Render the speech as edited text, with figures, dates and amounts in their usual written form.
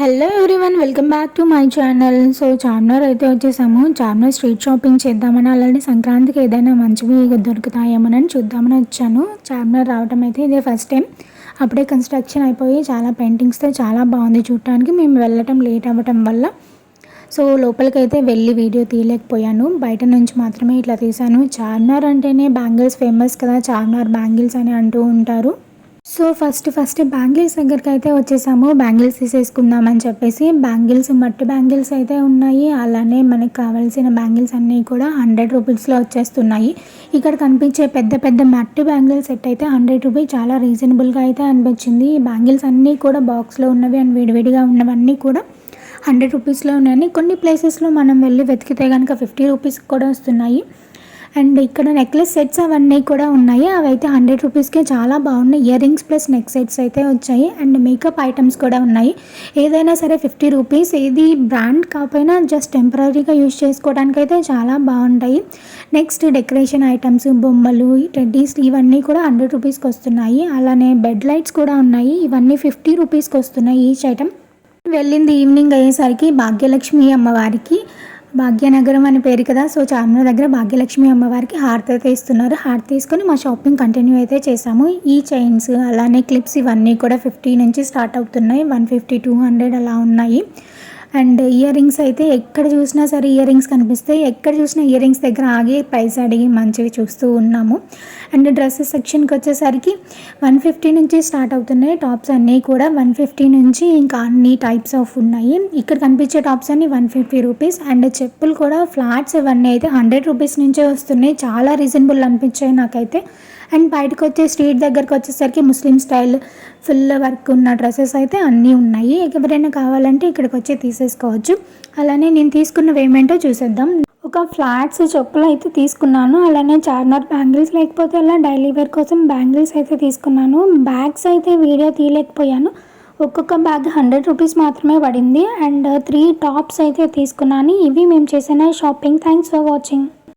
Hello everyone, welcome back to my channel. So Charminar అయితే వచ్చేసాము. Charminar street shopping చేద్దామని, అలానే సంక్రాంతికి ఏదైనా మంచివి దొరుకుతాయేమోనని చూద్దామని వచ్చాను. చార్మినార్ రావడం అయితే ఇదే ఫస్ట్ టైం. అప్పుడే కన్స్ట్రక్షన్ అయిపోయి చాలా పెయింటింగ్స్తో చాలా బాగుంది చూడటానికి. మేము వెళ్ళటం లేట్ అవ్వటం వల్ల సో లోపలికైతే వెళ్ళి వీడియో తీయలేకపోయాను. బయట నుంచి మాత్రమే ఇట్లా తీశాను. చార్మినార్ అంటేనే బ్యాంగిల్స్ ఫేమస్ కదా, చార్మినార్ బ్యాంగిల్స్ అని అంటూ ఉంటారు. సో ఫస్ట్ బ్యాంగిల్స్ దగ్గరికి అయితే వచ్చేసాము. బ్యాంగిల్స్ తీసేసుకుందామని చెప్పేసి మట్టి బ్యాంగిల్స్ అయితే ఉన్నాయి. అలానే మనకు కావాల్సిన బ్యాంగిల్స్ అన్నీ కూడా 100 రూపీస్లో వచ్చేస్తున్నాయి. ఇక్కడ కనిపించే పెద్ద మట్టి బ్యాంగిల్స్ సెట్ అయితే 100 రూపీస్, చాలా రీజనబుల్గా అయితే అనిపించింది. ఈ బ్యాంగిల్స్ అన్నీ కూడా బాక్స్లో ఉన్నవి అండ్ విడివిడిగా ఉన్నవన్నీ కూడా 100 రూపీస్లో ఉన్నాయని. కొన్ని ప్లేసెస్లో మనం వెళ్ళి వెతికితే కనుక 50 రూపీస్ కూడా వస్తున్నాయి. అండ్ ఇక్కడ నెక్లెస్ సెట్స్ అవన్నీ కూడా ఉన్నాయి. అవి అయితే 100 రూపీస్కే చాలా బాగున్నాయి. Ear rings plus neck sets అయితే వచ్చాయి. అండ్ మేకప్ ఐటమ్స్ కూడా ఉన్నాయి. ఏదైనా సరే 50 రూపీస్, ఏది బ్రాండ్ కాకపోయినా జస్ట్ టెంపరీగా యూజ్ చేసుకోవడానికి అయితే చాలా బాగుంటాయి. నెక్స్ట్ డెకరేషన్ ఐటమ్స్, బొమ్మలు, టెడ్డీస్ ఇవన్నీ కూడా 100 రూపీస్కి వస్తున్నాయి. అలానే బెడ్ లైట్స్ కూడా ఉన్నాయి. ఇవన్నీ 50 రూపీస్కి వస్తున్నాయి ఈచ్ ఐటమ్. వెళ్ళింది ఈవినింగ్ అయ్యేసరికి భాగ్యలక్ష్మి అమ్మవారికి, భాగ్యనగరం అని పేరు కదా, సో చార్మినార్ దగ్గర భాగ్యలక్ష్మి అమ్మవారికి హారతి అయితే ఇస్తున్నారు. హారతి తీసుకొని మా షాపింగ్ కంటిన్యూ అయితే చేసాము. ఈ చైన్స్ అలానే క్లిప్స్ ఇవన్నీ కూడా 50 నుంచి స్టార్ట్ అవుతున్నాయి. 150, 200 అలా ఉన్నాయి. అండ్ ఇయర్ రింగ్స్ అయితే ఎక్కడ చూసినా సరే ఇయర్ రింగ్స్ కనిపిస్తాయి. ఎక్కడ చూసినా ఇయర్ రింగ్స్ దగ్గర ఆగి ప్రైస్ అడిగి మంచివి చూస్తూ ఉన్నాము. అండ్ డ్రెస్సెస్ సెక్షన్కి వచ్చేసరికి 150 నుంచి స్టార్ట్ అవుతున్నాయి. టాప్స్ అన్నీ కూడా 150 నుంచి ఇంకా అన్ని టైప్స్ ఆఫ్ ఉన్నాయి. ఇక్కడ కనిపించే టాప్స్ అన్నీ 150 రూపీస్. అండ్ చెప్పులు కూడా ఫ్లాట్స్ ఇవన్నీ అయితే 100 రూపీస్ నుంచే వస్తున్నాయి. చాలా రీజనబుల్ అనిపించాయి నాకైతే. అండ్ బయటకు వచ్చే స్ట్రీట్ దగ్గరకు వచ్చేసరికి ముస్లిం స్టైల్ ఫుల్ వర్క్ ఉన్న డ్రెస్సెస్ అయితే అన్నీ ఉన్నాయి. ఎవరైనా కావాలంటే ఇక్కడికి వచ్చి తీసేసుకోవచ్చు. అలానే నేను తీసుకున్నవి ఏమేంటో చూసేద్దాం. ఒక ఫ్లాట్స్ చెప్పులు అయితే తీసుకున్నాను. అలానే చార్మినార్ బ్యాంగిల్స్, లేకపోతే అలా డైలీ వేర్ కోసం బ్యాంగిల్స్ అయితే తీసుకున్నాను. బ్యాగ్స్ అయితే వీడియో తీయలేకపోయాను. ఒక్కొక్క బ్యాగ్ 100 రూపీస్ మాత్రమే పడింది. అండ్ 3 టాప్స్ అయితే తీసుకున్నాను. ఇవి మేము చేసిన షాపింగ్. Thanks for watching.